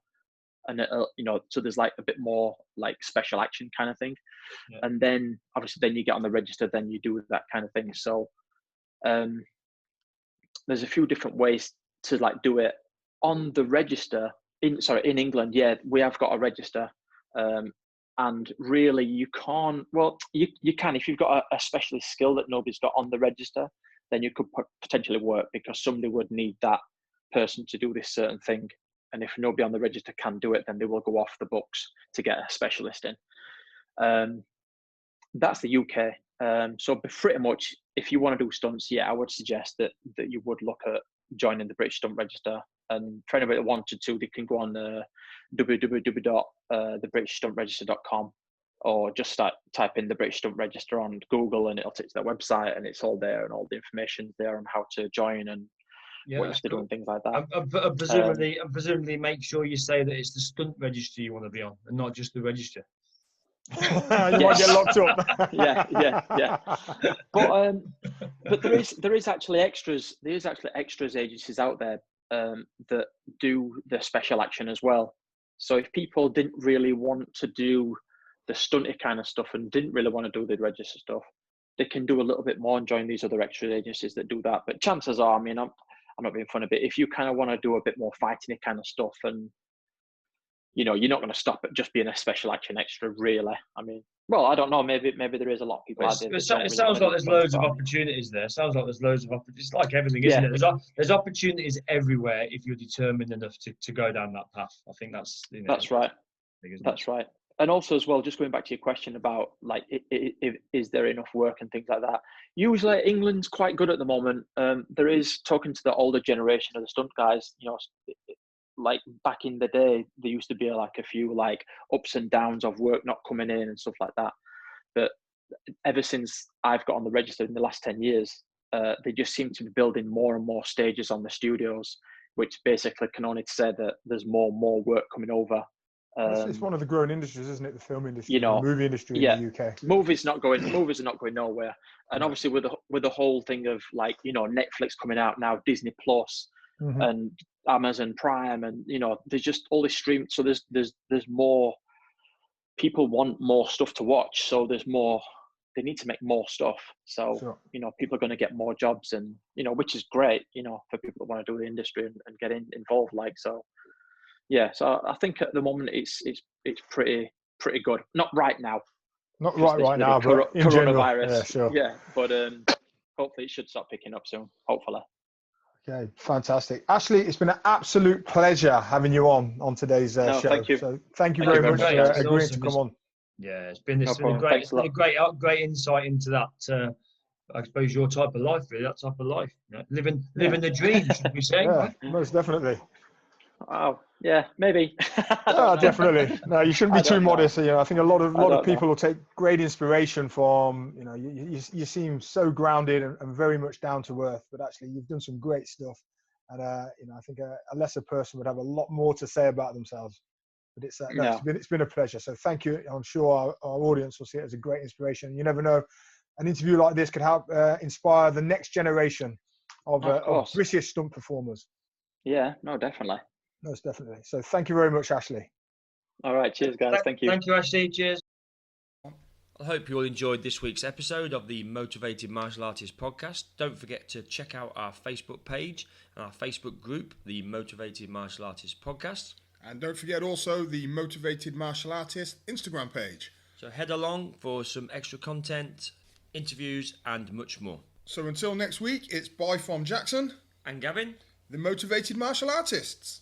And you know, so there's like a bit more like special action kind of thing. Yeah. And then obviously then you get on the register, then you do that kind of thing. So there's a few different ways to like do it on the register. In England, yeah, we have got a register, and really you can't. Well, you can if you've got a specialist skill that nobody's got on the register, then you could potentially work, because somebody would need that person to do this certain thing. And if nobody on the register can do it, then they will go off the books to get a specialist in. That's the UK. So pretty much, if you want to do stunts, I would suggest that you would look at joining the British Stunt Register. And for anybody that wanted to, they can go on www.thebritishstuntregister.com, or just type in the British Stunt Register on Google, and it'll take to their website, and it's all there, and all the information's there on how to join and what you have to do and things like that. And presumably, make sure you say that it's the stunt register you want to be on, and not just the register. You might get locked up. yeah. But there is actually extras. There is actually extras agencies out there that do the special action as well. So if people didn't really want to do the stunty kind of stuff and didn't really want to do the register stuff, they can do a little bit more and join these other extra agencies that do that. But chances are, I mean, I'm not being funny, but if you kind of want to do a bit more fighting kind of stuff, and you're not going to stop at just being a special action extra, really. I mean, well, I don't know. Maybe there is a lot of people out there. It sounds like there's loads of opportunities there. Sounds like there's loads of opportunities. It's like everything, isn't it? There's opportunities everywhere if you're determined enough to go down that path. I think that's that's right. That's right. And also as well, just going back to your question about like, is there enough work and things like that? Usually England's quite good at the moment. There is, talking to the older generation of the stunt guys, like back in the day, there used to be like a few like ups and downs of work not coming in and stuff like that. But ever since I've got on the register in the last 10 years, they just seem to be building more and more stages on the studios, which basically can only say that there's more and more work coming over. It's one of the growing industries, isn't it? The film industry, the movie industry in the UK. Movies are not going nowhere. And obviously with the whole thing of like, Netflix coming out now, Disney Plus, and Amazon Prime, and there's just all this stream. So there's more people want more stuff to watch. So there's more. They need to make more stuff. So people are going to get more jobs, and which is great. For people that want to do the industry and get involved. Like so. Yeah, so I think at the moment it's pretty good. Not right now. Not right now, but in coronavirus. General. Yeah, but hopefully it should start picking up soon. Hopefully. Okay, fantastic. Ashley, it's been an absolute pleasure having you on today's show. Thank you. So thank you very much for agreeing to come on. Yeah, it's been a great insight into that. I suppose your type of life, really, that type of life. Living the dream, should we say? Yeah, most definitely. Oh, yeah, maybe. Definitely. No, you shouldn't be too modest. I think a lot of people will take great inspiration from, you seem so grounded and very much down to earth, but actually you've done some great stuff. And, I think a lesser person would have a lot more to say about themselves. But it's been a pleasure. So thank you. I'm sure our audience will see it as a great inspiration. You never know, an interview like this could help inspire the next generation of British stunt performers. Yeah, no, definitely. Most definitely. So thank you very much, Ashley. All right. Cheers, guys. Thank you. Thank you, Ashley. Cheers. I hope you all enjoyed this week's episode of the Motivated Martial Artist podcast. Don't forget to check out our Facebook page and our Facebook group, the Motivated Martial Artist podcast. And don't forget also the Motivated Martial Artist Instagram page. So head along for some extra content, interviews and much more. So until next week, it's bye from Jackson and Gavin, the Motivated Martial Artists.